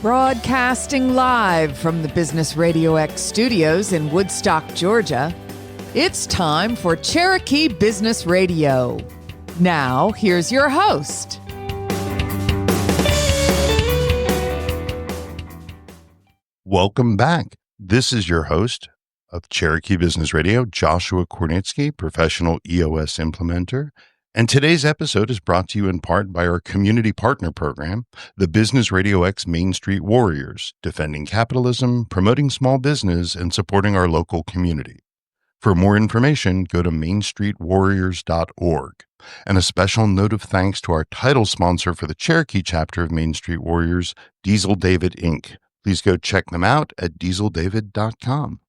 Broadcasting live from the Business Radio X studios in Woodstock, Georgia, it's time for Cherokee Business Radio. Now, here's your host. Welcome back. This is your host of Cherokee Business Radio, Joshua Kornitsky, professional EOS implementer. And today's episode is brought to you in part by our community partner program, the Business Radio X Main Street Warriors, defending capitalism, promoting small business, and supporting our local community. For more information, go to mainstreetwarriors.org. And a special note of thanks to our title sponsor for the Cherokee chapter of Main Street Warriors, Diesel David Inc. Please go check them out at dieseldavid.com.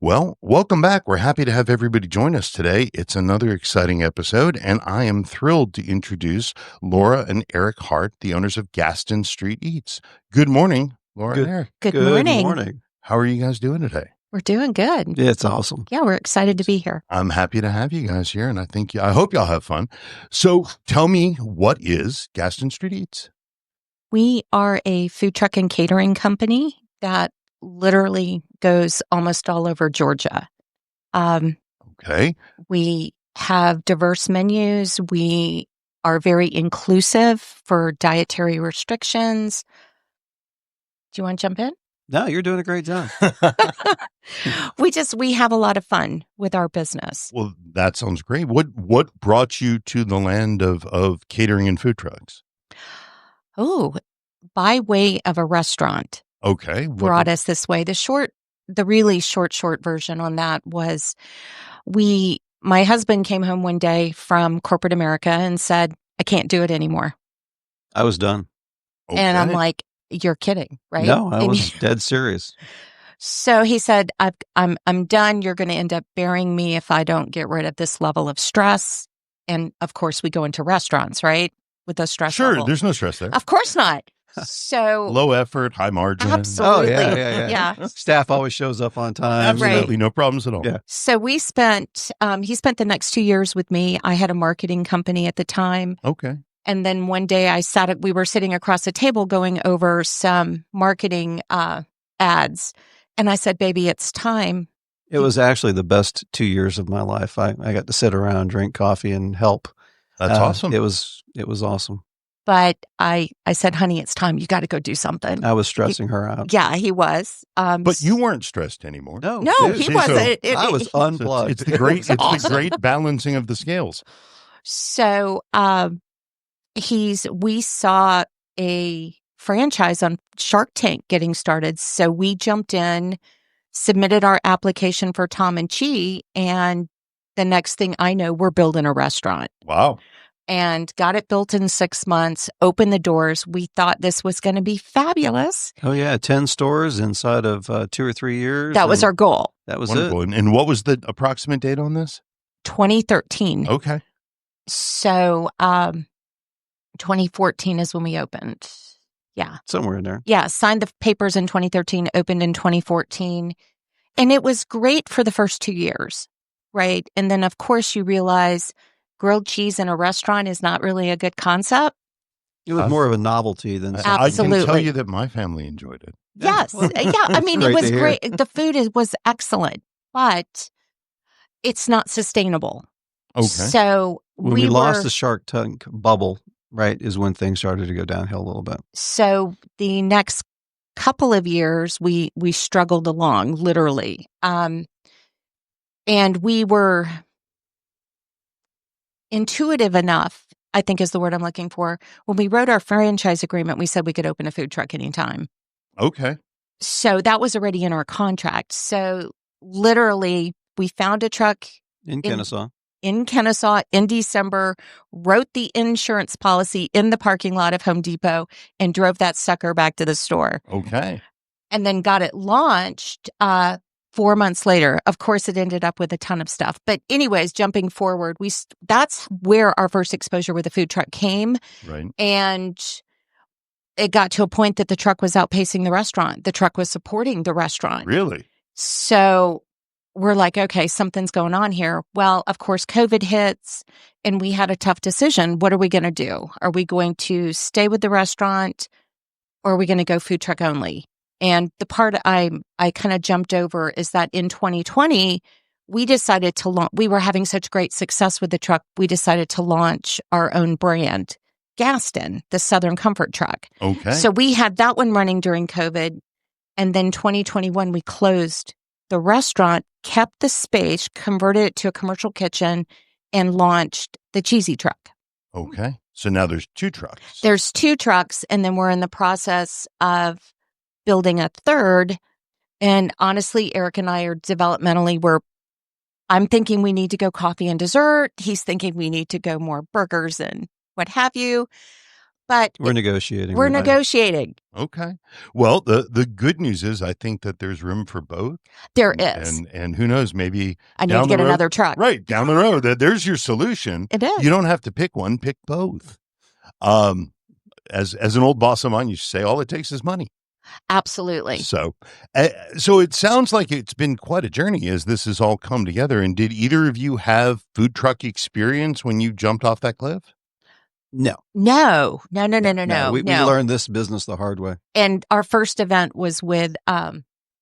Well, welcome back. We're happy to have everybody join us today. It's another exciting episode, and I am thrilled to introduce Laura and Eric Hart, the owners of Gaston Street Eats. Good morning, Laura and Eric. Good morning. How are you guys doing today? We're doing good. Yeah, it's awesome. Yeah, we're excited to be here. I'm happy to have you guys here, and I hope y'all have fun. So tell me, what is Gaston Street Eats? We are a food truck and catering company that literally goes almost all over Georgia. Okay. We have diverse menus. We are very inclusive for dietary restrictions. Do you want to jump in? No, you're doing a great job. We have a lot of fun with our business. Well, that sounds great. What brought you to the land of catering and food trucks? Oh, by way of a restaurant. Okay. Brought us this way. The really short version on that was my husband came home one day from corporate America and said, I can't do it anymore. I was done. Okay. And I'm like, you're kidding, right? No, I was dead serious. So he said, I'm done. You're going to end up burying me if I don't get rid of this level of stress. And of course, we go into restaurants, right? With the stress Sure, level. there's no stress there. Of course not. So Low effort, high margin. Absolutely. Oh, yeah. Staff always shows up on time. Absolutely, no problems at all. Yeah. So he spent the next 2 years with me. I had a marketing company at the time. Okay. And then one day we were sitting across a table going over some marketing ads. And I said, baby, it's time. It was actually the best 2 years of my life. I got to sit around, drink coffee, and help. That's awesome. It was awesome. But I said, honey, it's time. You got to go do something. I was stressing her out. Yeah, he was. But you weren't stressed anymore. No, dude, he wasn't. I was unplugged. It's the great balancing of the scales. So we saw a franchise on Shark Tank getting started. So we jumped in, submitted our application for Tom and Chi, and the next thing I know, we're building a restaurant. Wow. And got it built in 6 months, opened the doors. We thought this was going to be fabulous. Oh, yeah. 10 stores inside of 2 or 3 years. That was our goal. That was Wonderful. it. And what was the approximate date on this? 2013. Okay. So 2014 is when we opened. Yeah. Somewhere in there. Yeah. Signed the papers in 2013, opened in 2014. And it was great for the first 2 years, right? And then, of course, you realize grilled cheese in a restaurant is not really a good concept. It was more of a novelty than something. Absolutely. I can tell you that my family enjoyed it. Yes. Well, Yeah. I mean, it great was to hear. great. The food was excellent, but it's not sustainable. Okay. So When we lost the Shark Tank bubble, right, is when things started to go downhill a little bit. So the next couple of years, we struggled along, literally. And we were intuitive enough, I think is the word I'm looking for. When we wrote our franchise agreement, we said we could open a food truck anytime. Okay. So that was already in our contract. So literally, we found a truck In Kennesaw. in Kennesaw in December, wrote the insurance policy in the parking lot of Home Depot, and drove that sucker back to the store. Okay. And then got it launched 4 months later. Of course, it ended up with a ton of stuff. But anyways, jumping forward, that's where our first exposure with the food truck came. Right. And it got to a point that the truck was outpacing the restaurant. The truck was supporting the restaurant. Really? So we're like, okay, something's going on here. Well, of course, COVID hits and we had a tough decision. What are we going to do? Are we going to stay with the restaurant or are we going to go food truck only? And the part I kind of jumped over is that in 2020, we decided to launch. We were having such great success with the truck. We decided to launch our own brand, Gaston, the Southern Comfort Truck. Okay. So we had that one running during COVID. And then 2021, we closed the restaurant, kept the space, converted it to a commercial kitchen, and launched the cheesy truck. Okay. So now there's 2 trucks. There's 2 trucks, and then we're in the process of building a third. And honestly, Eric and I are developmentally, I'm thinking we need to go coffee and dessert. He's thinking we need to go more burgers and what have you. But We're negotiating. We're negotiating. Okay. Well, the good news is I think that there's room for both. There is. And who knows, maybe I need to get another truck. Right, down the road, there's your solution. It is. You don't have to pick one, pick both. As an old boss of mine used to say, all it takes is money. Absolutely. So it sounds like it's been quite a journey as this has all come together. And did either of you have food truck experience when you jumped off that cliff? No. We learned this business the hard way. And our first event was with,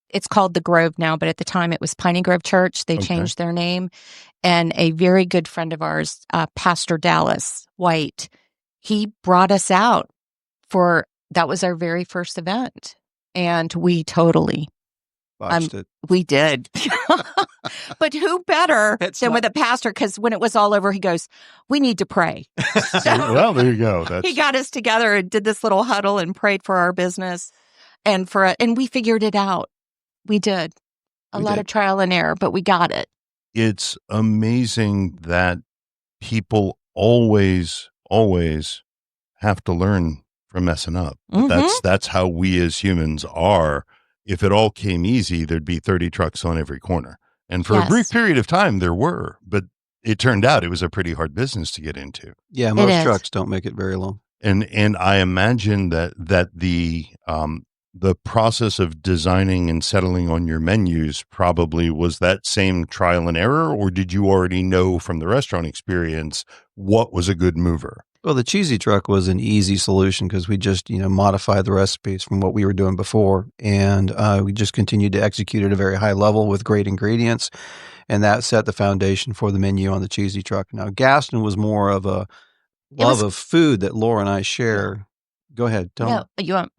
it's called The Grove now, but at the time it was Piney Grove Church. They changed their name. And a very good friend of ours, Pastor Dallas White, he brought us out that was our very first event. And we totally Botched it. We did. But who better than with a pastor? Because when it was all over, he goes, we need to pray. Well, there you go. He got us together and did this little huddle and prayed for our business and we figured it out. We did. A lot of trial and error, but we got it. It's amazing that people always have to learn from messing up. That's how we as humans are. If it all came easy, there'd be 30 trucks on every corner. And for a brief period of time, there were. But it turned out it was a pretty hard business to get into. Yeah, most trucks don't make it very long. And I imagine that the process of designing and settling on your menus probably was that same trial and error, or did you already know from the restaurant experience what was a good mover? Well, the cheesy truck was an easy solution because we just, modified the recipes from what we were doing before. And we just continued to execute at a very high level with great ingredients. And that set the foundation for the menu on the cheesy truck. Now, Gaston was more of a love of food that Laura and I share. Go ahead. Tell me. You won't.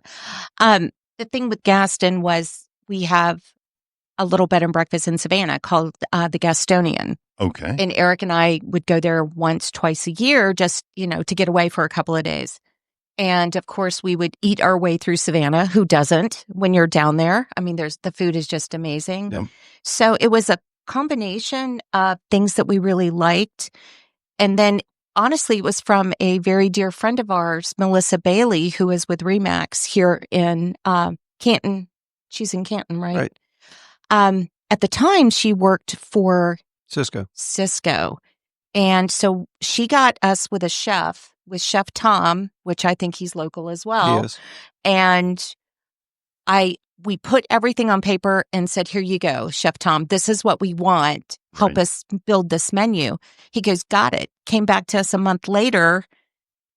The thing with Gaston was we have a little bed and breakfast in Savannah called the Gastonian. Okay. And Eric and I would go there once, twice a year just, to get away for a couple of days. And of course, we would eat our way through Savannah. Who doesn't when you're down there? I mean, the food is just amazing. Yep. So it was a combination of things that we really liked. And then honestly, it was from a very dear friend of ours, Melissa Bailey, who is with Remax here in Canton. She's in Canton, right? Right. At the time, she worked for Cisco. And so she got us with Chef Tom, which I think he's local as well. Yes. And we put everything on paper and said, here you go, Chef Tom, this is what we want. Help us build this menu. He goes, got it. Came back to us a month later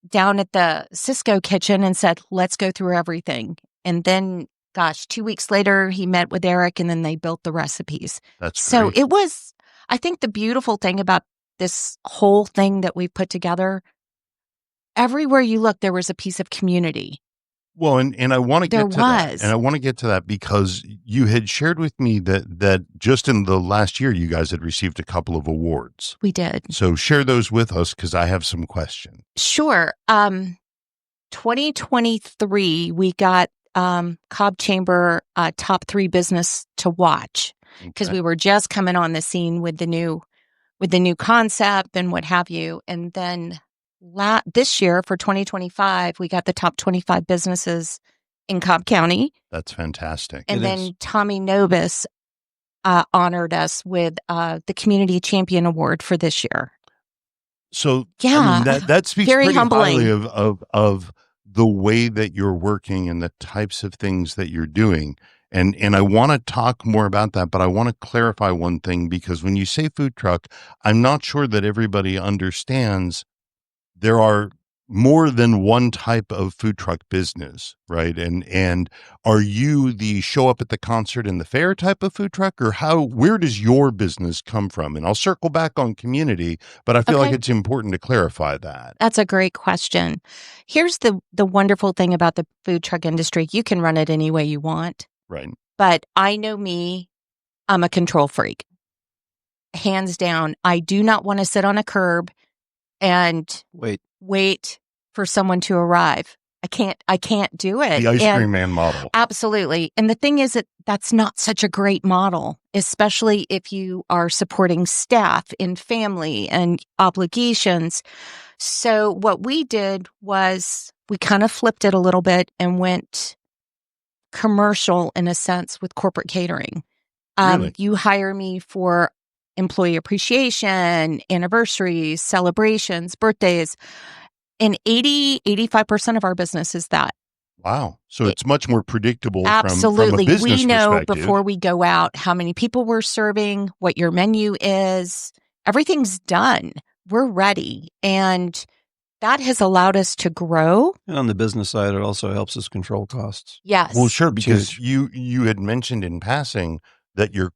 down at the Cisco kitchen and said, let's go through everything. And then 2 weeks later, he met with Eric and then they built the recipes. So it was, I think the beautiful thing about this whole thing that we've put together, everywhere you look, there was a piece of community. Well, and I want to get to that. And I want to get to that because you had shared with me that just in the last year, you guys had received a couple of awards. We did. So share those with us because I have some questions. Sure. 2023, we got Cobb Chamber top 3 business to watch because we were just coming on the scene with the new concept and what have you. And then this year for 2025, we got the top 25 businesses in Cobb County. That's fantastic. And then Tommy Nobis honored us with the Community Champion Award for this year. So yeah, that speaks very pretty humbling. highly of the way that you're working and the types of things that you're doing. And I want to talk more about that, but I want to clarify one thing because when you say food truck, I'm not sure that everybody understands there are more than one type of food truck business, right? And are you the show up at the concert and the fair type of food truck, or where does your business come from? And I'll circle back on community, but I feel like it's important to clarify that. That's a great question. Here's the wonderful thing about the food truck industry. You can run it any way you want. Right. But I know me, I'm a control freak. Hands down, I do not want to sit on a curb and wait for someone to arrive. I can't do it. The ice cream man model. Absolutely. And the thing is that that's not such a great model, especially if you are supporting staff and family and obligations. So what we did was we kind of flipped it a little bit and went commercial in a sense with corporate catering. Really? You hire me for employee appreciation, anniversaries, celebrations, birthdays. And 85% of our business is that. Wow. So it's much more predictable Absolutely. from a business We know perspective. before we go out how many people we're serving, what your menu is. Everything's done. We're ready. And that has allowed us to grow. And on the business side, it also helps us control costs. Yes. Well, sure, because you had mentioned in passing that your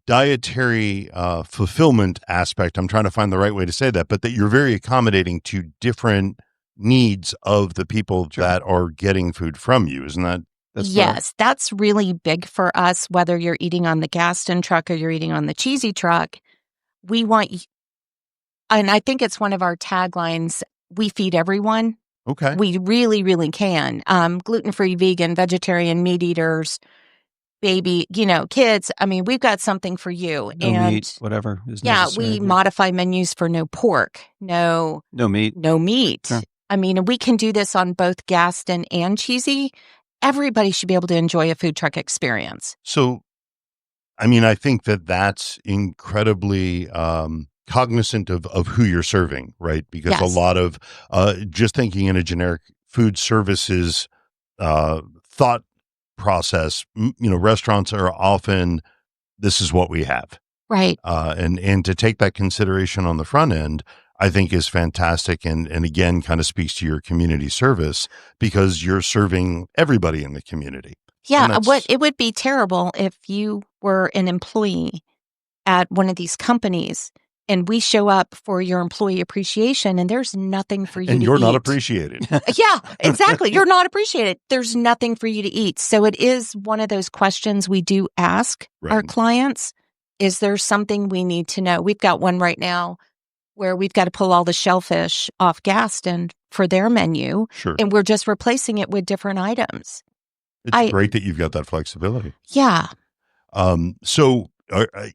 dietary fulfillment aspect, I'm trying to find the right way to say that, but that you're very accommodating to different needs of the people that are getting food from you. Isn't that? Yes, that's really big for us, whether you're eating on the Gaston truck or you're eating on the cheesy truck. We want, and I think it's one of our taglines, we feed everyone. Okay. We really, really can. Gluten-free, vegan, vegetarian, meat eaters, baby, kids. I mean, we've got something for you. No meat, whatever is necessary. We modify menus for no pork, no meat. Sure. I mean, we can do this on both Gaston and cheesy. Everybody should be able to enjoy a food truck experience. So, I mean, I think that's incredibly cognizant of who you're serving, right? Because a lot of just thinking in a generic food services thought process, restaurants are often, this is what we have. Right. And to take that consideration on the front end, I think is fantastic. And again, kind of speaks to your community service because you're serving everybody in the community. Yeah. It would be terrible if you were an employee at one of these companies and we show up for your employee appreciation and there's nothing for you to eat. And you're not appreciated. Yeah, exactly. You're not appreciated. There's nothing for you to eat. So it is one of those questions we do ask our clients. Is there something we need to know? We've got one right now where we've got to pull all the shellfish off Gaston for their menu. Sure. And we're just replacing it with different items. It's great that you've got that flexibility. Yeah. So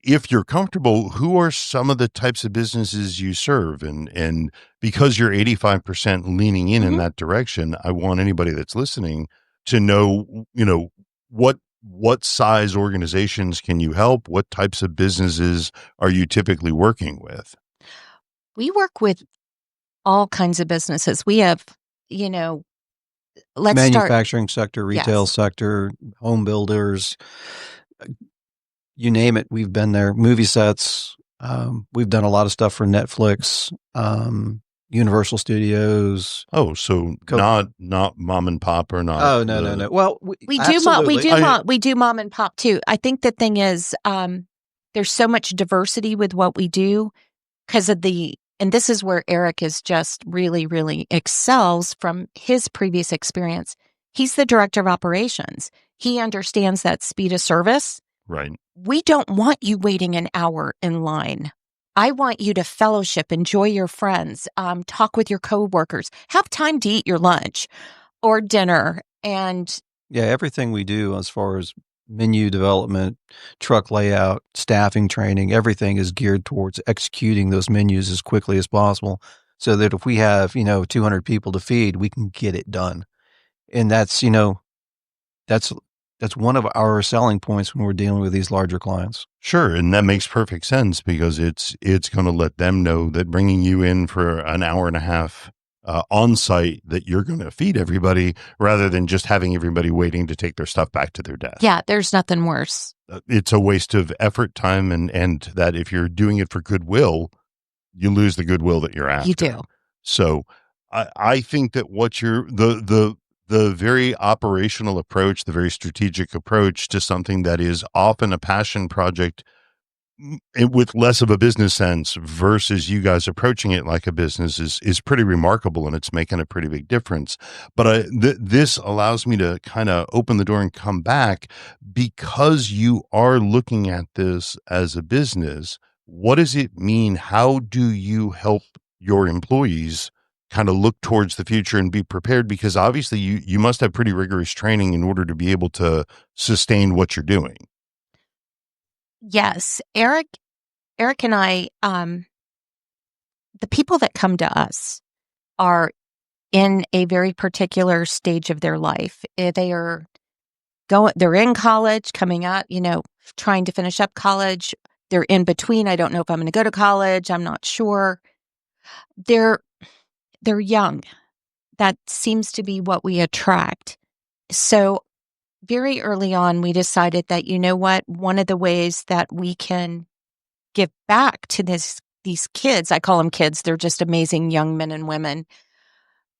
if you're comfortable, who are some of the types of businesses you serve? And because you're 85% leaning in that direction, I want anybody that's listening to know, what size organizations can you help? What types of businesses are you typically working with? We work with all kinds of businesses. We have, manufacturing sector, retail sector, home builders, you name it. We've been there. Movie sets. We've done a lot of stuff for Netflix, Universal Studios. Oh, so not mom and pop or not? Oh, no. Well, we do mom and pop too. I think the thing is, there's so much diversity with what we do because of and this is where Eric is just really, really excels from his previous experience. He's the director of operations. He understands that speed of service. Right. We don't want you waiting an hour in line. I want you to fellowship, enjoy your friends, talk with your coworkers, have time to eat your lunch or dinner. And everything we do as far as menu development, truck layout, staffing, training, everything is geared towards executing those menus as quickly as possible so that if we have, 200 people to feed, we can get it done. And that's one of our selling points when we're dealing with these larger clients. Sure. And that makes perfect sense because it's going to let them know that bringing you in for an hour and a half on site that you're going to feed everybody rather than just having everybody waiting to take their stuff back to their desk. Yeah, there's nothing worse. It's a waste of effort, time, and that if you're doing it for goodwill, you lose the goodwill that you're after. You do. So I think that what you're the very operational approach, the very strategic approach to something that is often a passion project with less of a business sense versus you guys approaching it like a business is pretty remarkable, and it's making a pretty big difference. But this allows me to kind of open the door and come back, because you are looking at this as a business. What does it mean? How do you help your employees kind of look towards the future and be prepared? Because obviously you must have pretty rigorous training in order to be able to sustain what you're doing. Yes, Eric and I, the people that come to us are in a very particular stage of their life. They're in college, coming out, trying to finish up college. They're in between. I don't know if I'm going to go to college. I'm not sure. They're young. That seems to be what we attract. So very early on, we decided that, one of the ways that we can give back to these kids, I call them kids, they're just amazing young men and women.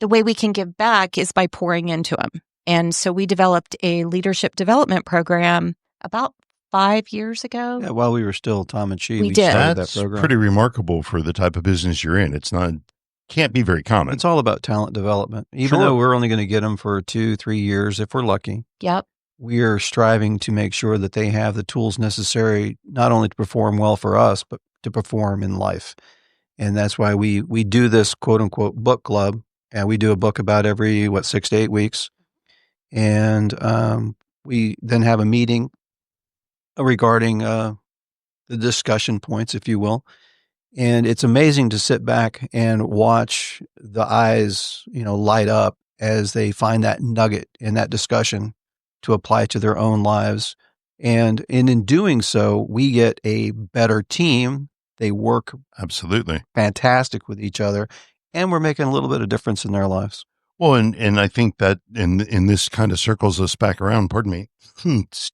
The way we can give back is by pouring into them. And so we developed a leadership development program about 5 years ago. Yeah, while we were still Tom and Chi, we did. started That's that program. pretty remarkable for the type of business you're in. Can't be very common. It's all about talent development. Even though we're only going to get them for 2-3 years, if we're lucky. Yep. We are striving to make sure that they have the tools necessary, not only to perform well for us, but to perform in life. And that's why we do this quote unquote book club. And we do a book about every, 6 to 8 weeks. And we then have a meeting regarding the discussion points, if you will. And it's amazing to sit back and watch the eyes, light up as they find that nugget in that discussion to apply to their own lives. And in doing so, we get a better team. They work absolutely fantastic with each other, and we're making a little bit of difference in their lives. Well, and I think that in this kind of circles us back around, pardon me,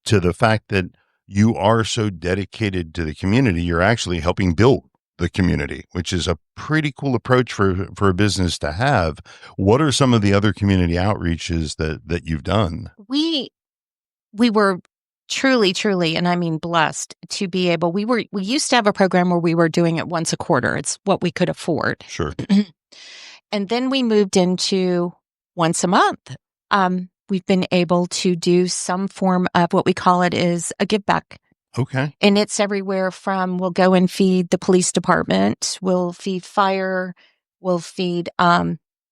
to the fact that you are so dedicated to the community, you're actually helping build the community, which is a pretty cool approach for a business to have. What are some of the other community outreaches that you've done? We were truly, and I mean blessed to be able, we used to have a program where we were doing it once a quarter. It's what we could afford. Sure. And then we moved into once a month. We've been able to do some form of what we call it is a give back. Okay. And it's everywhere from we'll go and feed the police department, we'll feed fire, we'll feed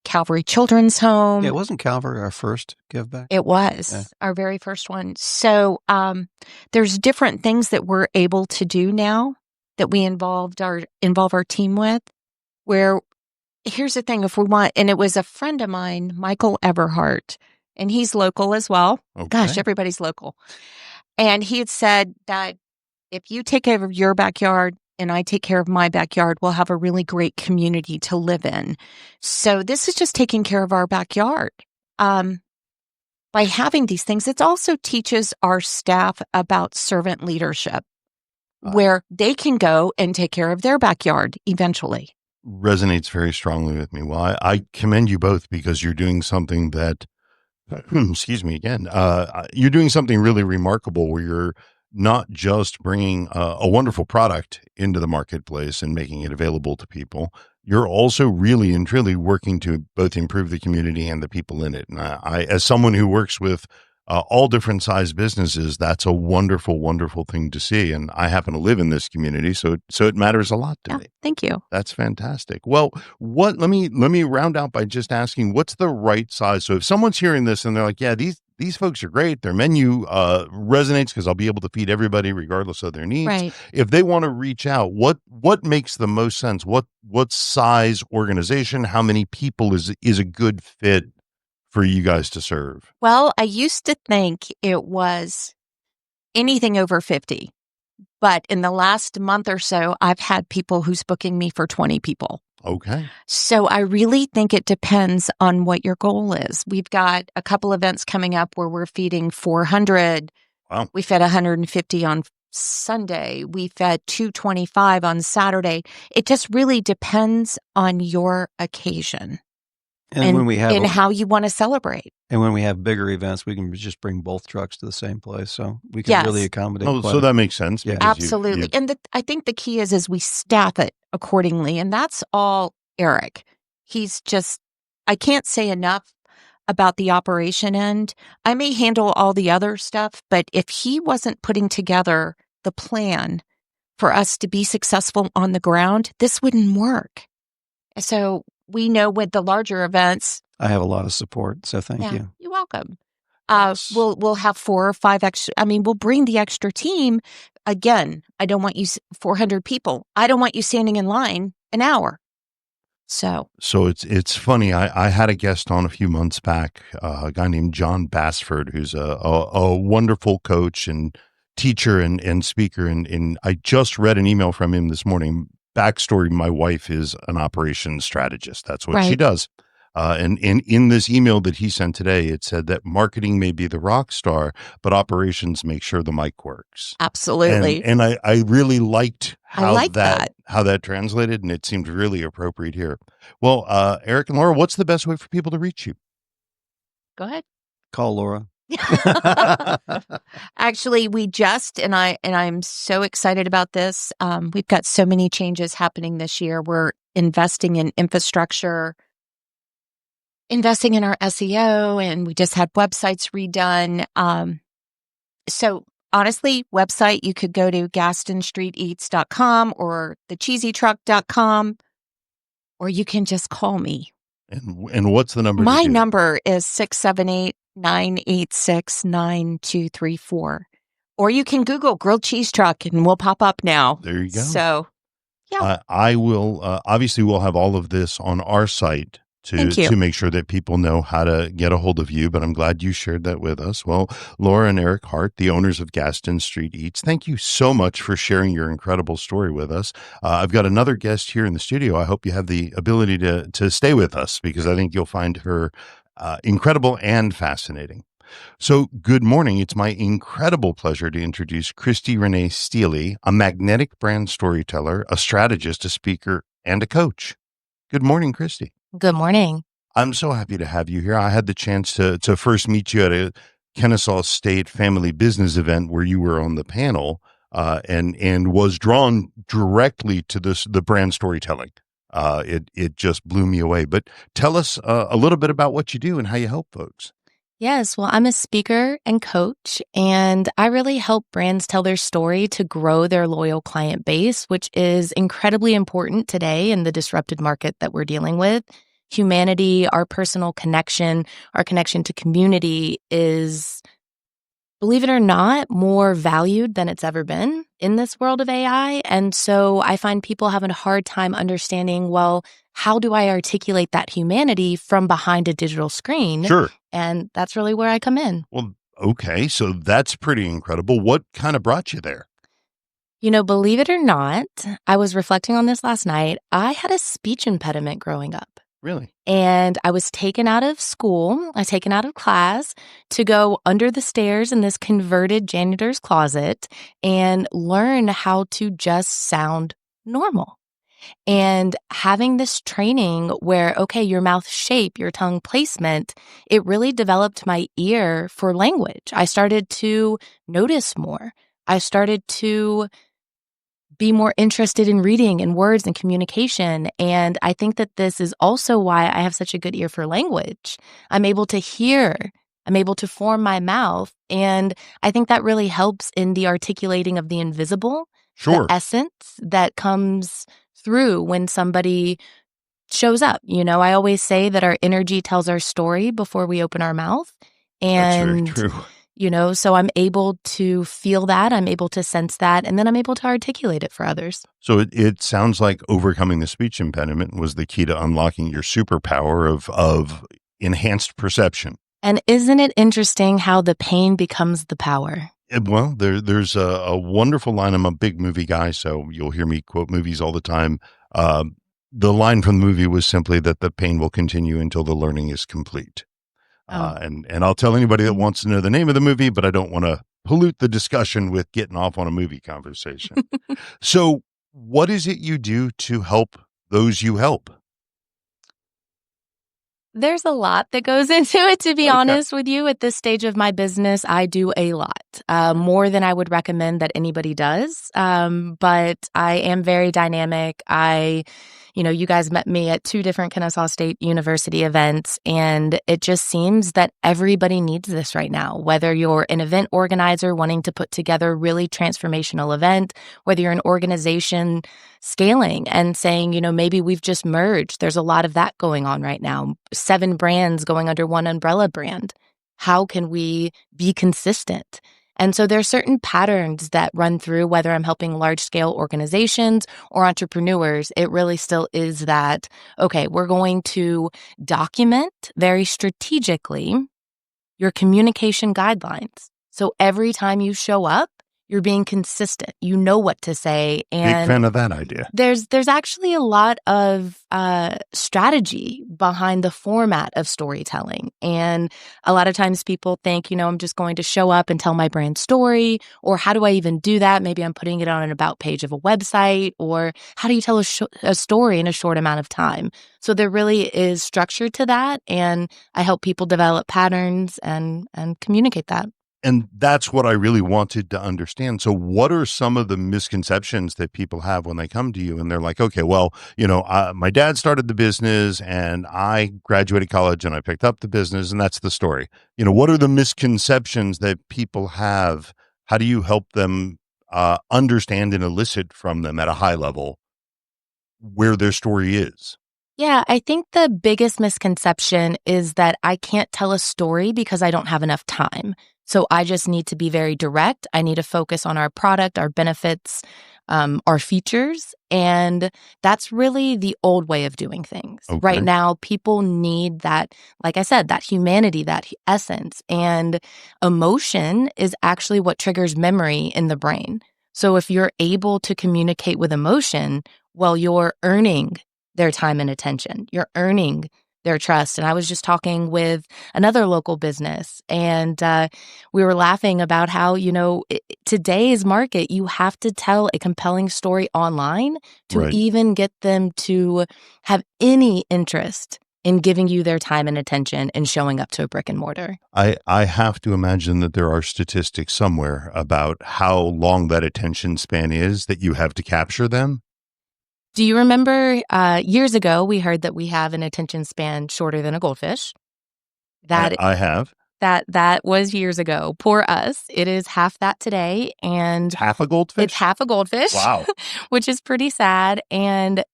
Calvary Children's Home. Yeah, wasn't Calvary our first give back? It was our very first one. So there's different things that we're able to do now that we involve our team with, where here's the thing, if we want, and it was a friend of mine, Michael Everhart, and he's local as well. Okay. Gosh, everybody's local. And he had said that if you take care of your backyard and I take care of my backyard, we'll have a really great community to live in. So this is just taking care of our backyard. By having these things, it also teaches our staff about servant leadership, where they can go and take care of their backyard eventually. Resonates very strongly with me. Well, I commend you both, because you're doing something that, excuse me again, you're doing something really remarkable, where you're not just bringing a wonderful product into the marketplace and making it available to people. You're also really and truly working to both improve the community and the people in it. And I as someone who works with all different size businesses, that's a wonderful, wonderful thing to see. And I happen to live in this community, so it matters a lot to me. Thank you. That's fantastic. Well, let me round out by just asking, what's the right size? So if someone's hearing this and they're like, yeah, these folks are great, their menu resonates because I'll be able to feed everybody regardless of their needs. Right. If they want to reach out, what makes the most sense? What size organization? How many people is a good fit for you guys to serve? Well, I used to think it was anything over 50, but in the last month or so, I've had people who's booking me for 20 people. Okay. So I really think it depends on what your goal is. We've got a couple events coming up where we're feeding 400. Wow. We fed 150 on Sunday. We fed 225 on Saturday. It just really depends on your occasion And when we have and how you want to celebrate. and when we have bigger events, we can just bring both trucks to the same place, so we can really Yes. accommodate. Oh, quite so a- that makes sense. Yeah. because Absolutely. And I think the key is we staff it accordingly. And that's all Eric. I can't say enough about the operation end. I may handle all the other stuff, but if he wasn't putting together the plan for us to be successful on the ground, this wouldn't work. So we know with the larger events, I have a lot of support, so thank you. you're welcome. Yes. We'll have 4 or 5 extra. I mean, we'll bring the extra team. Again, I don't want you 400 people. I don't want you standing in line an hour. So it's funny. I had a guest on a few months back, a guy named John Bassford, who's a wonderful coach and teacher and speaker. And I just read an email from him this morning. Backstory: my wife is an operations strategist. That's what she Right. does. And in this email that he sent today, it said that marketing may be the rock star, but operations make sure the mic works. absolutely. And I really liked how like that. how that translated, and it seemed really appropriate here. Well, Eric and Laura, what's the best way for people to reach you? Go ahead. Call Laura. Actually, I'm so excited about this. We've got so many changes happening this year. We're investing in infrastructure, investing in our SEO, and we just had websites redone. So honestly, website, you could go to GastonStreetEats.com or thecheesytruck.com, or you can just call me. And what's the number? My to do that? number is 678-986-9234. Or you can Google grilled cheese truck and we'll pop up now. There you go. So, yeah. I will obviously we'll have all of this on our site Thank you. to make sure that people know how to get a hold of you, but I'm glad you shared that with us. Well, Laura and Eric Hart, the owners of Gaston Street Eats, thank you so much for sharing your incredible story with us. I've got another guest here in the studio. I hope you have the ability to stay with us because I think you'll find her incredible and fascinating. So, good morning. It's my incredible pleasure to introduce Christy Renee Stehle, a magnetic brand storyteller, a strategist, a speaker, and a coach. Good morning, Christy. Good morning. I'm so happy to have you here. I had the chance to first meet you at a Kennesaw State family business event where you were on the panel and was drawn directly to the brand storytelling. It just blew me away. But tell us a little bit about what you do and how you help folks. Yes, well, I'm a speaker and coach, and I really help brands tell their story to grow their loyal client base, which is incredibly important today in the disrupted market that we're dealing with. Humanity, our personal connection, our connection to community is, believe it or not, more valued than it's ever been in this world of AI. And so I find people having a hard time understanding, well, how do I articulate that humanity from behind a digital screen? Sure. And that's really where I come in. Well, okay. So that's pretty incredible. What kind of brought you there? You know, believe it or not, I was reflecting on this last night. I had a speech impediment growing up. Really? And I was taken out of school, I was taken out of class to go under the stairs in this converted janitor's closet and learn how to just sound normal. And having this training where, okay, your mouth shape, your tongue placement, it really developed my ear for language. I started to notice more. I started to be more interested in reading and words and communication. And I think that this is also why I have such a good ear for language. I'm able to hear, I'm able to form my mouth. And I think that really helps in the articulating of the invisible, Sure. the essence that comes through when somebody shows up. You know, I always say that our energy tells our story before we open our mouth. And That's very true. you know, so I'm able to feel that, I'm able to sense that, and then I'm able to articulate it for others. So it sounds like overcoming the speech impediment was the key to unlocking your superpower of enhanced perception. And isn't it interesting how the pain becomes the power? Well, there's a wonderful line. I'm a big movie guy, so you'll hear me quote movies all the time. The line from the movie was simply that the pain will continue until the learning is complete. And I'll tell anybody that wants to know the name of the movie, but I don't want to pollute the discussion with getting off on a movie conversation. So what is it you do to help those you help? There's a lot that goes into it, to be honest with you. At this stage of my business, I do a lot, more than I would recommend that anybody does. But I am very dynamic. You guys met me at 2 different Kennesaw State University events, and it just seems that everybody needs this right now. Whether you're an event organizer wanting to put together a really transformational event, whether you're an organization scaling and saying, maybe we've just merged. There's a lot of that going on right now. 7 brands going under one umbrella brand. How can we be consistent? And so there are certain patterns that run through, whether I'm helping large-scale organizations or entrepreneurs. It really still is that, okay, we're going to document very strategically your communication guidelines. So every time you show up, you're being consistent. You know what to say. And big fan of that idea. There's actually a lot of strategy behind the format of storytelling. And a lot of times people think, I'm just going to show up and tell my brand story, or how do I even do that? Maybe I'm putting it on an about page of a website, or how do you tell a story in a short amount of time? So there really is structure to that. And I help people develop patterns and communicate that. And that's what I really wanted to understand. So what are some of the misconceptions that people have when they come to you and they're like, okay, well, my dad started the business and I graduated college and I picked up the business and that's the story. What are the misconceptions that people have? How do you help them understand and elicit from them at a high level where their story is? Yeah, I think the biggest misconception is that I can't tell a story because I don't have enough time. So I just need to be very direct. I need to focus on our product, our benefits, our features. And that's really the old way of doing things. Okay. Right now, people need that, like I said, that humanity, that essence. And emotion is actually what triggers memory in the brain. So if you're able to communicate with emotion, well, you're earning their time and attention. You're earning their trust. And I was just talking with another local business, and we were laughing about how, today's market, you have to tell a compelling story online to even get them to have any interest in giving you their time and attention and showing up to a brick and mortar. I have to imagine that there are statistics somewhere about how long that attention span is that you have to capture them. Do you remember years ago, we heard that we have an attention span shorter than a goldfish? I have. That was years ago. Poor us. It is half that today. And it's half a goldfish? It's half a goldfish. Wow. Which is pretty sad. And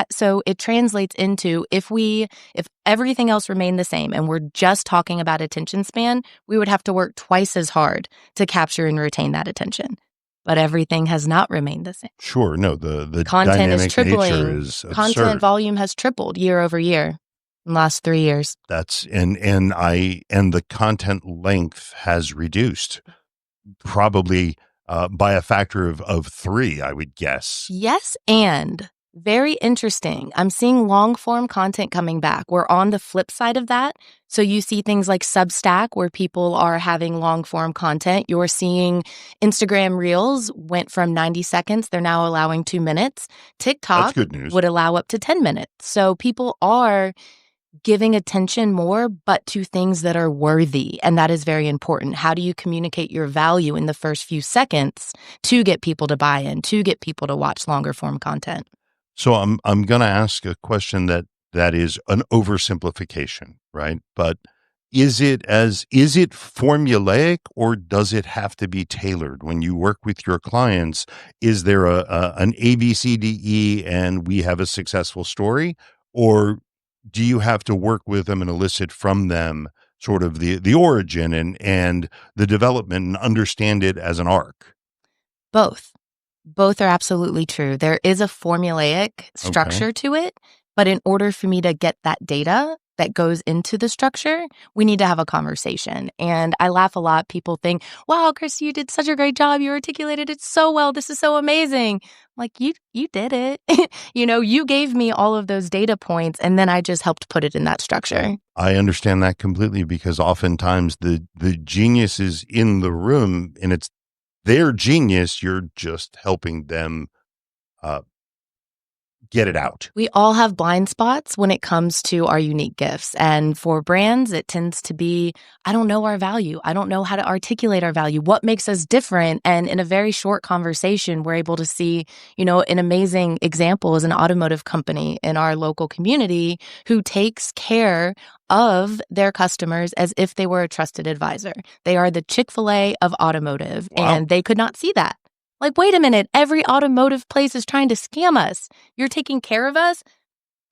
so it translates into if everything else remained the same and we're just talking about attention span, we would have to work twice as hard to capture and retain that attention. But everything has not remained the same. Sure. No, the content dynamic is tripling. nature is absurd. Content volume has tripled year over year in the last 3 years. That's and the content length has reduced probably by a factor of 3, I would guess. Yes, and very interesting. I'm seeing long form content coming back. We're on the flip side of that. So you see things like Substack where people are having long form content. You're seeing Instagram Reels went from 90 seconds. They're now allowing 2 minutes. TikTok That's good news. Would allow up to 10 minutes. So people are giving attention more, but to things that are worthy. And that is very important. How do you communicate your value in the first few seconds to get people to buy in, to get people to watch longer form content? So I'm going to ask a question that is an oversimplification, right? But is it formulaic or does it have to be tailored? When you work with your clients, is there an A, B, C, D, E, and we have a successful story? Or do you have to work with them and elicit from them sort of the origin and the development and understand it as an arc? Both. Both are absolutely true. There is a formulaic structure to it, but in order for me to get that data, that goes into the structure, we need to have a conversation. And I laugh a lot. People think, wow, Christy, you did such a great job. You articulated it so well. This is so amazing. Like, you did it. You gave me all of those data points, and then I just helped put it in that structure. I understand that completely, because oftentimes the genius is in the room and it's their genius. You're just helping them get it out. We all have blind spots when it comes to our unique gifts. And for brands, it tends to be, I don't know our value. I don't know how to articulate our value. What makes us different? And in a very short conversation, we're able to see, an amazing example is an automotive company in our local community who takes care of their customers as if they were a trusted advisor. They are the Chick-fil-A of automotive, Wow. and they could not see that. Like, wait a minute, every automotive place is trying to scam us. You're taking care of us?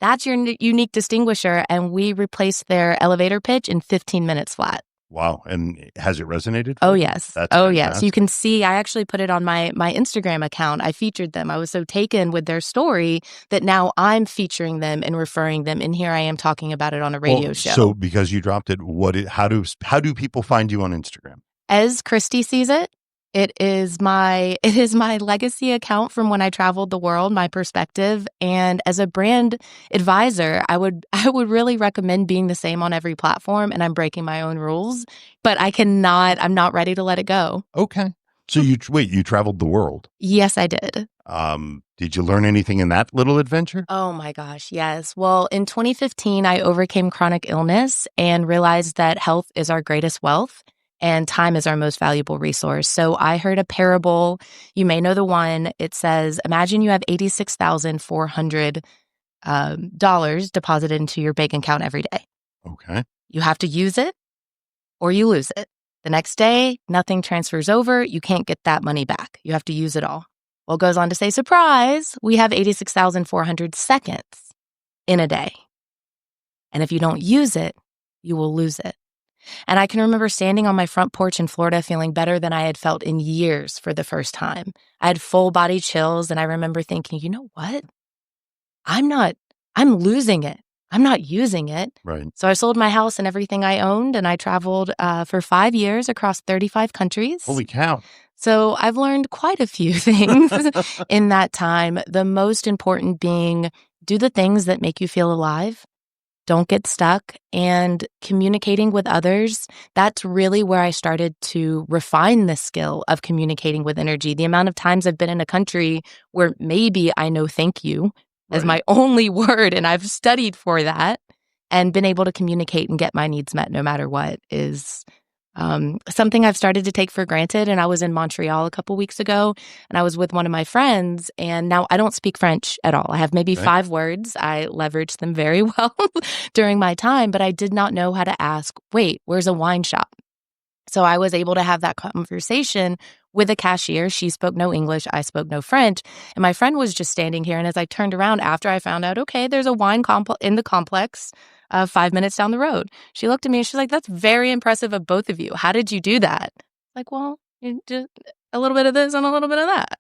That's your unique distinguisher. And we replaced their elevator pitch in 15 minutes flat. Wow. And has it resonated? Oh, yes. That's yes. fantastic. You can see, I actually put it on my Instagram account. I featured them. I was so taken with their story that now I'm featuring them and referring them. And here I am talking about it on a radio show. So because you dropped it, how do people find you on Instagram? As Christy sees it, it is my legacy account from when I traveled the world, my perspective. And as a brand advisor, I would really recommend being the same on every platform. And I'm breaking my own rules, but I'm not ready to let it go. Okay. So you traveled the world. Yes, I did. Did you learn anything in that little adventure? Oh my gosh, yes. Well, in 2015, I overcame chronic illness and realized that health is our greatest wealth. And time is our most valuable resource. So I heard a parable. You may know the one. It says, imagine you have $86,400 deposited into your bank account every day. Okay. You have to use it or you lose it. The next day, nothing transfers over. You can't get that money back. You have to use it all. Well, it goes on to say, surprise, we have 86,400 seconds in a day. And if you don't use it, you will lose it. And I can remember standing on my front porch in Florida feeling better than I had felt in years for the first time. I had full body chills, and I remember thinking, you know what? I'm losing it. I'm not using it. Right. So I sold my house and everything I owned, and I traveled for 5 years across 35 countries. Holy cow. So I've learned quite a few things in that time. The most important being, do the things that make you feel alive. Don't get stuck, and communicating with others. That's really where I started to refine the skill of communicating with energy. The amount of times I've been in a country where maybe I know thank you as my only word, and I've studied for that and been able to communicate and get my needs met no matter what is something I've started to take for granted. And I was in Montreal a couple weeks ago, and I was with one of my friends, and now I don't speak French at all. I have maybe 5 words. I leveraged them very well during my time, but I did not know how to ask, wait, where's a wine shop? So I was able to have that conversation with a cashier. She spoke no English. I spoke no French. And my friend was just standing here. And as I turned around after I found out, okay, there's a wine in the complex 5 minutes down the road. She looked at me and she's like, that's very impressive of both of you. How did you do that? Like, well, you did a little bit of this and a little bit of that.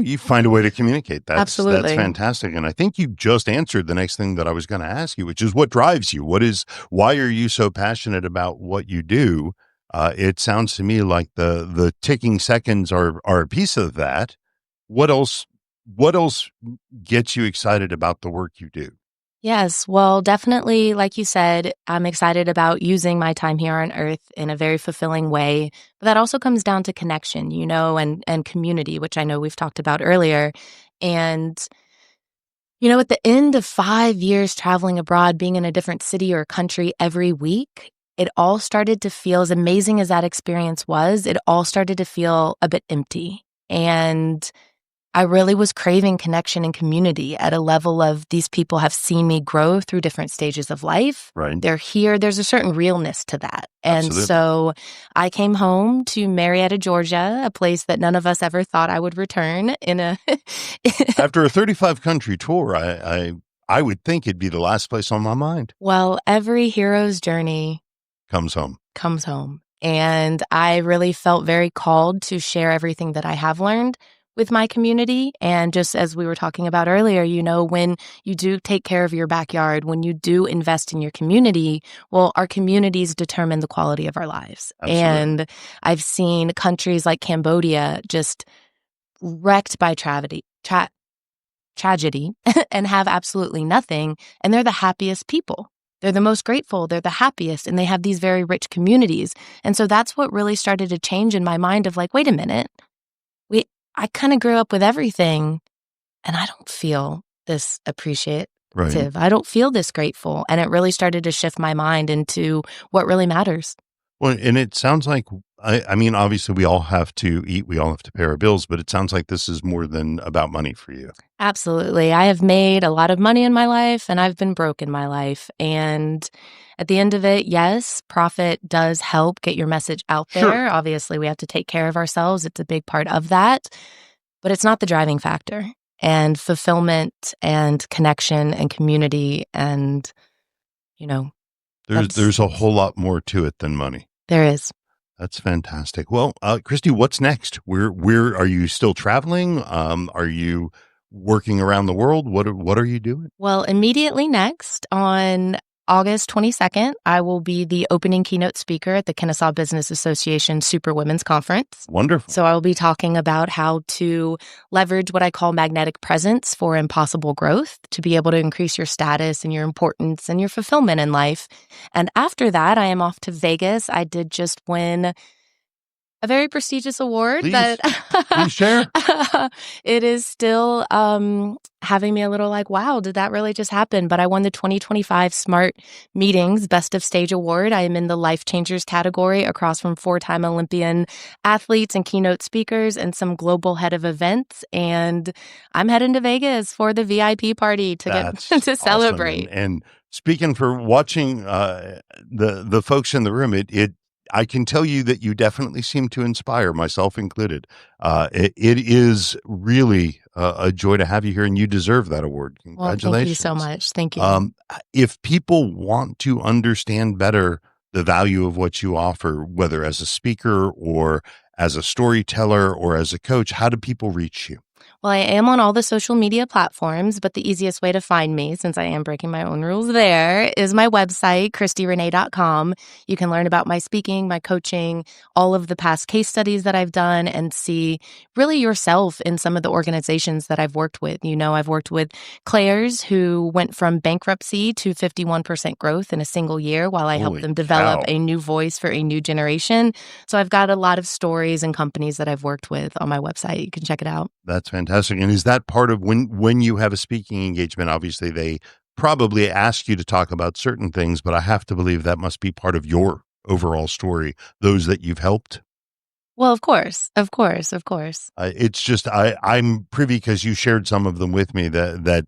You find a way to communicate. Absolutely. That's fantastic. And I think you just answered the next thing that I was going to ask you, which is what drives you? Why are you so passionate about what you do? It sounds to me like the ticking seconds are a piece of that. What else gets you excited about the work you do? Yes, well, definitely, like you said, I'm excited about using my time here on Earth in a very fulfilling way. But that also comes down to connection, and community, which I know we've talked about earlier. And, at the end of 5 years traveling abroad, being in a different city or country every week, it all started to feel, as amazing as that experience was, it all started to feel a bit empty. And I really was craving connection and community at a level of, these people have seen me grow through different stages of life. Right. They're here. There's a certain realness to that. And Absolutely. So I came home to Marietta, Georgia, a place that none of us ever thought I would return After a 35-country tour, I would think it'd be the last place on my mind. Well, every hero's journey comes home. And I really felt very called to share everything that I have learned with my community. And just as we were talking about earlier, when you do take care of your backyard, when you do invest in your community, well, our communities determine the quality of our lives. Absolutely. And I've seen countries like Cambodia just wrecked by tragedy and have absolutely nothing. And they're the happiest people. They're the most grateful. They're the happiest. And they have these very rich communities. And so that's what really started to change in my mind of like, wait a minute. I kind of grew up with everything and I don't feel this appreciative. Right. I don't feel this grateful. And it really started to shift my mind into what really matters. Well, and it sounds like, I mean, obviously we all have to eat, we all have to pay our bills, but it sounds like this is more than about money for you. Absolutely. I have made a lot of money in my life and I've been broke in my life. And at the end of it, yes, profit does help get your message out there. Sure. Obviously, we have to take care of ourselves. It's a big part of that, but it's not the driving factor. And fulfillment and connection and community and, There's a whole lot more to it than money. There is. That's fantastic. Well, Christy, what's next? Where are you still traveling? Are you working around the world? What are you doing? Well, immediately next on August 22nd, I will be the opening keynote speaker at the Kennesaw Business Association Super Women's Conference. Wonderful. So I will be talking about how to leverage what I call magnetic presence for impossible growth to be able to increase your status and your importance and your fulfillment in life. And after that, I am off to Vegas. I did just win a very prestigious award. Please share. It is still having me a little like, wow, did that really just happen? But I won the 2025 Smart Meetings Best of Stage Award. I am in the Life Changers category across from 4-time Olympian athletes and keynote speakers and some global head of events. And I'm heading to Vegas for the VIP party to get to celebrate. Awesome. And speaking for watching the folks in the room, I can tell you that you definitely seem to inspire, myself included. It is really a joy to have you here, and you deserve that award. Congratulations. Well, thank you so much. Thank you. If people want to understand better the value of what you offer, whether as a speaker or as a storyteller or as a coach, how do people reach you? Well, I am on all the social media platforms, but the easiest way to find me, since I am breaking my own rules there, is my website, ChristyRenee.com. You can learn about my speaking, my coaching, all of the past case studies that I've done, and see really yourself in some of the organizations that I've worked with. I've worked with Claire's, who went from bankruptcy to 51% growth in a single year while I helped them develop a new voice for a new generation. So I've got a lot of stories and companies that I've worked with on my website. You can check it out. That's fantastic. And is that part of when you have a speaking engagement? Obviously, they probably ask you to talk about certain things, but I have to believe that must be part of your overall story, those that you've helped. Well, of course. It's just I'm privy because you shared some of them with me that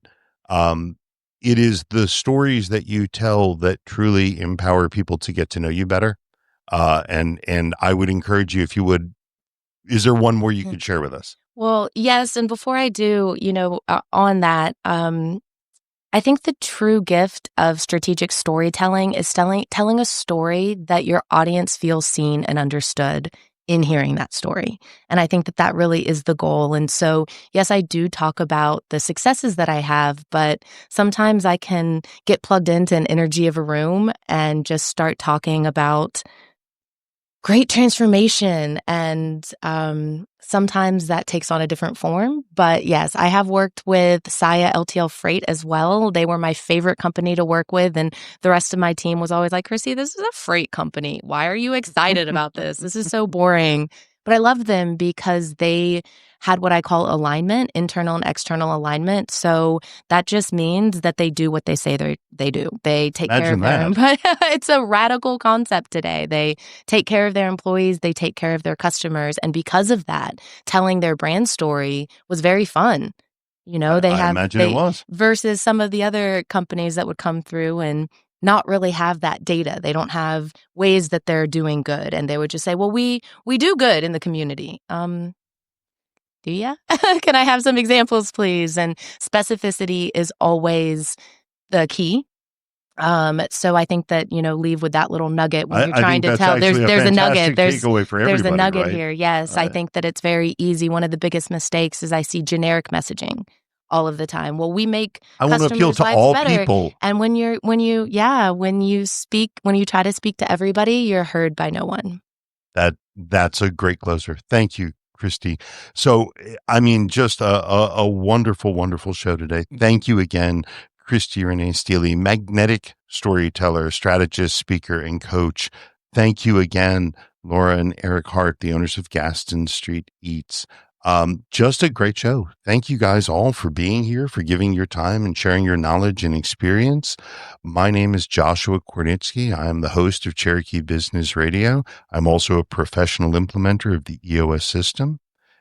it is the stories that you tell that truly empower people to get to know you better. And I would encourage you, if you would, is there one more you could share with us? Well, yes. And before I do, on that, I think the true gift of strategic storytelling is telling a story that your audience feels seen and understood in hearing that story. And I think that really is the goal. And so, yes, I do talk about the successes that I have, but sometimes I can get plugged into an energy of a room and just start talking about great transformation. And sometimes that takes on a different form. But yes, I have worked with Saya LTL Freight as well. They were my favorite company to work with. And the rest of my team was always like, Chrissy, this is a freight company. Why are you excited about this? This is so boring. But I love them because they had what I call alignment, internal and external alignment. So that just means that they do what they say they do. They take care of them. But it's a radical concept today. They take care of their employees. They take care of their customers. And because of that, telling their brand story was very fun. It was. Versus some of the other companies that would come through and not really have that data. They don't have ways that they're doing good. And they would just say, well, we do good in the community. Do ya? Can I have some examples, please? And specificity is always the key. So I think that, leave with that little nugget when you're I trying think to that's tell. actually There's a nugget. fantastic takeaway for There's a everybody, nugget right? here. Yes. I think that it's very easy. One of the biggest mistakes is I see generic messaging all of the time. Well, we make I want to appeal customers' to lives all better. people. And when you try to speak to everybody, you're heard by no one. That's a great closer. Thank you, Christy. So, just a wonderful, wonderful show today. Thank you again, Christy Renee Stehle, magnetic storyteller, strategist, speaker, and coach. Thank you again, Laura and Eric Hart, the owners of Gaston Street Eats. Just a great show. Thank you guys all for being here, for giving your time and sharing your knowledge and experience. My name is Joshua Kornitsky. I am the host of Cherokee Business Radio. I'm also a professional implementer of the EOS system.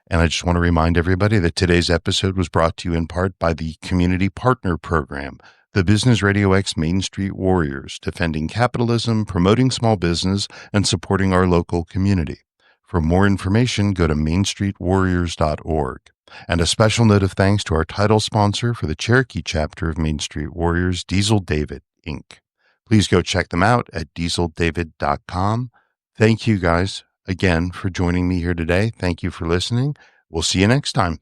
And I just want to remind everybody that today's episode was brought to you in part by the Community Partner Program, the Business Radio X Main Street Warriors, defending capitalism, promoting small business, and supporting our local community. For more information, go to mainstreetwarriors.org. And a special note of thanks to our title sponsor for the Cherokee chapter of Main Street Warriors, Diesel David, Inc. Please go check them out at dieseldavid.com. Thank you guys again for joining me here today. Thank you for listening. We'll see you next time.